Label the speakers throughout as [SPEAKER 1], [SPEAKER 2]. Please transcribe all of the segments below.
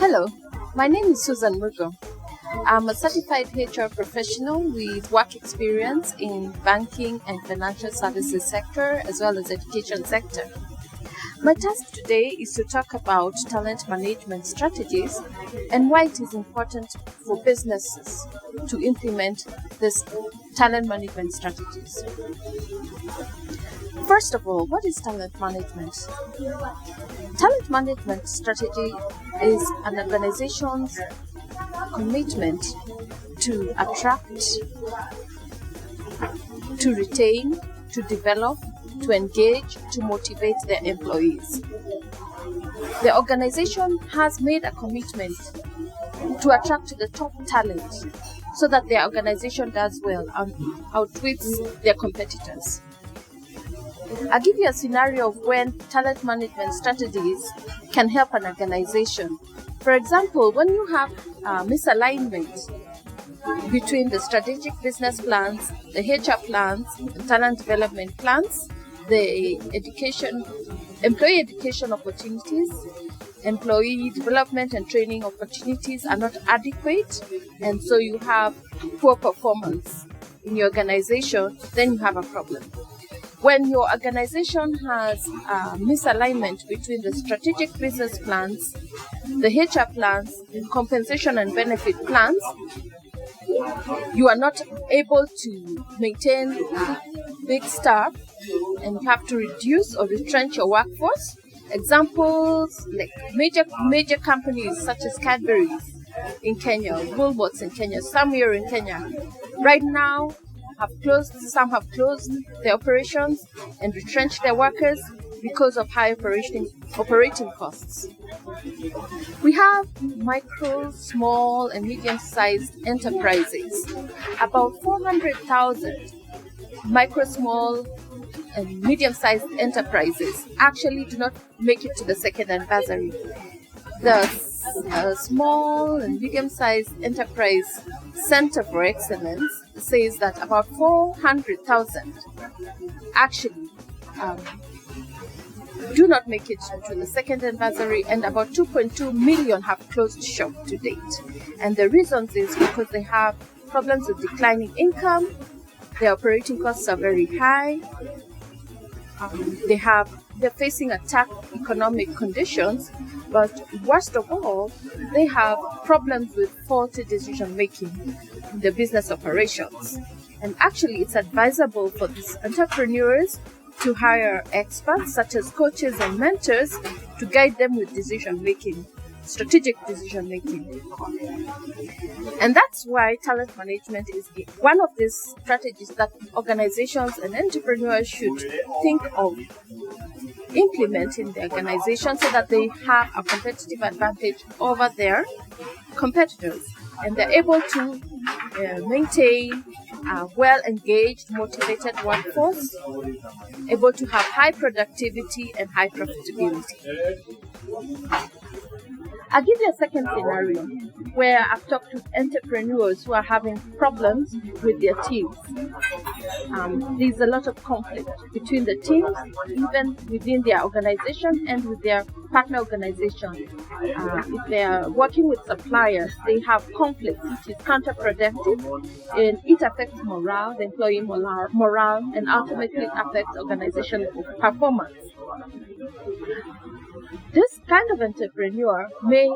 [SPEAKER 1] Hello, my name is Susan Mugo. I'm a certified HR professional with work experience in banking and financial services sector as well as education sector. My task today is to talk about talent management strategies and why it is important for businesses to implement these talent management strategies. First of all, what is talent management? Talent management strategy is an organization's commitment to attract, to retain, to develop, to engage, to motivate their employees. The organization has made a commitment to attract the top talent so that their organization does well and outwits their competitors. I'll give you a scenario of when talent management strategies can help an organization. For example, when you have misalignment between the strategic business plans, the HR plans, the talent development plans, the employee education opportunities, employee development and training opportunities are not adequate, and so you have poor performance in your organization, then you have a problem. When your organization has misalignment between the strategic business plans, the HR plans, compensation and benefit plans, you are not able to maintain big staff and you have to reduce or retrench your workforce. Examples like major companies such as Cadbury's in Kenya, Woolworths in Kenya, somewhere in Kenya, right now some have closed their operations and retrenched their workers because of high operating costs. We have micro, small, and medium-sized enterprises. About 400,000 micro, small, and medium-sized enterprises actually do not make it to the second anniversary. The Small and Medium-Sized Enterprise Center for Excellence says that about 400,000 actually do not make it to the second anniversary, and about 2.2 million have closed shop to date. And the reasons is because they have problems with declining income, their operating costs are very high, they're facing tough economic conditions, but worst of all, they have problems with faulty decision making in the business operations. And actually, it's advisable for these entrepreneurs to hire experts such as coaches and mentors to guide them with decision making, strategic decision making. And that's why talent management is one of these strategies that organizations and entrepreneurs should think of implement in the organization so that they have a competitive advantage over their competitors and they're able to maintain a well-engaged, motivated workforce, able to have high productivity and high profitability. I'll give you a second scenario where I've talked to entrepreneurs who are having problems with their teams. There's a lot of conflict between the teams, even within their organization and with their partner organization. If they are working with suppliers, they have conflict, which is counterproductive, and it affects morale, the employee morale, and ultimately affects organizational performance. This kind of entrepreneur may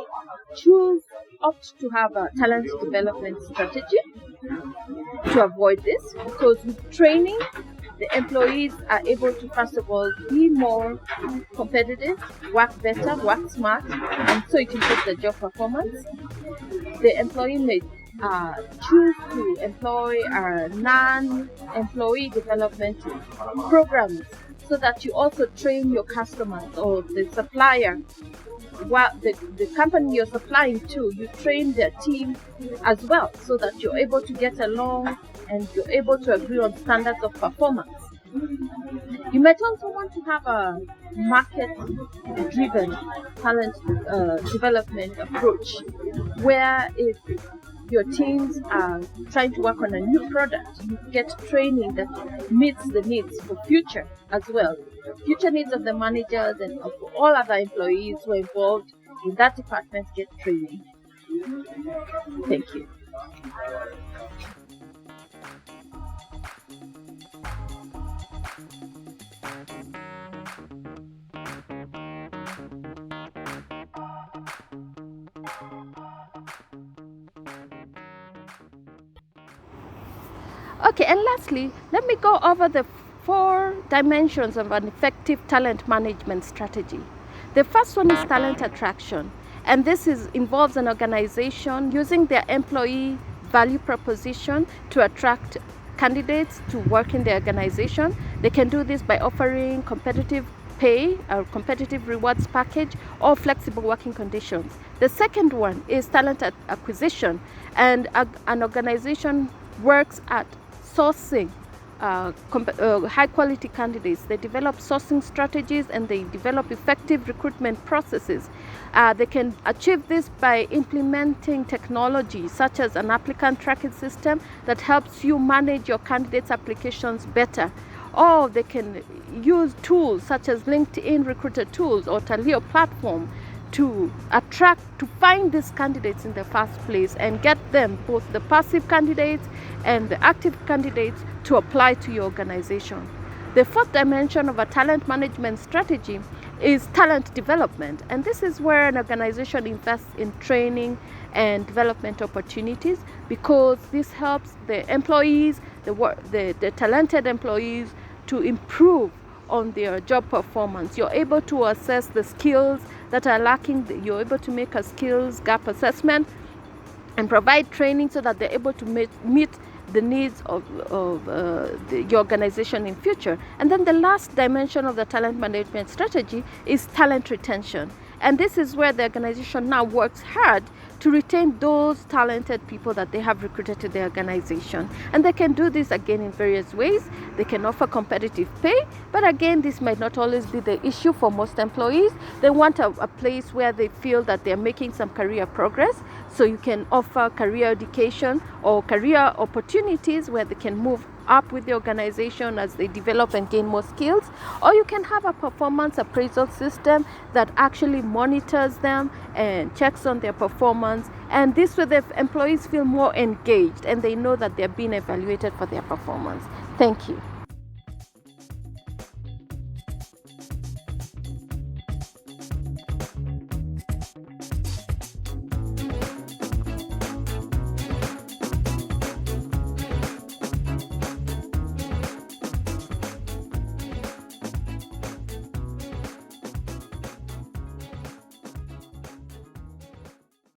[SPEAKER 1] opt to have a talent development strategy to avoid this, because with training, the employees are able to, first of all, be more competitive, work better, work smart, and so it improves the job performance. The employee may choose to employ non-employee development programs so that you also train your customers or the supplier, the company you're supplying to, you train their team as well so that you're able to get along and you're able to agree on standards of performance. You might also want to have a market-driven talent development approach where if your teams are trying to work on a new product, you get training that meets the needs for future as well. Future needs of the managers and of all other employees who are involved in that department get training. Thank you. Okay, and lastly, let me go over the 4 dimensions of an effective talent management strategy. The first one is talent attraction, and this involves an organization using their employee value proposition to attract candidates to work in the organization. They can do this by offering competitive pay or competitive rewards package or flexible working conditions. The second one is talent acquisition, and an organization works at sourcing high quality candidates. They develop sourcing strategies and they develop effective recruitment processes. They can achieve this by implementing technology such as an applicant tracking system that helps you manage your candidates' applications better. Or they can use tools such as LinkedIn Recruiter Tools or Taleo platform to find these candidates in the first place and get them, both the passive candidates and the active candidates, to apply to your organization. The fourth dimension of a talent management strategy is talent development, and this is where an organization invests in training and development opportunities, because this helps the employees, the talented employees, to improve on their job performance. You're able to assess the skills that are lacking. You're able to make a skills gap assessment and provide training so that they're able to meet the needs of your organization in future. And then the last dimension of the talent management strategy is talent retention. And this is where the organization now works hard to retain those talented people that they have recruited to the organization. And they can do this again in various ways. They can offer competitive pay, but again, this might not always be the issue for most employees. They want a place where they feel that they're making some career progress. So you can offer career education or career opportunities where they can move up with the organization as they develop and gain more skills. Or you can have a performance appraisal system that actually monitors them and checks on their performance, and this way the employees feel more engaged and they know that they're being evaluated for their performance. Thank you.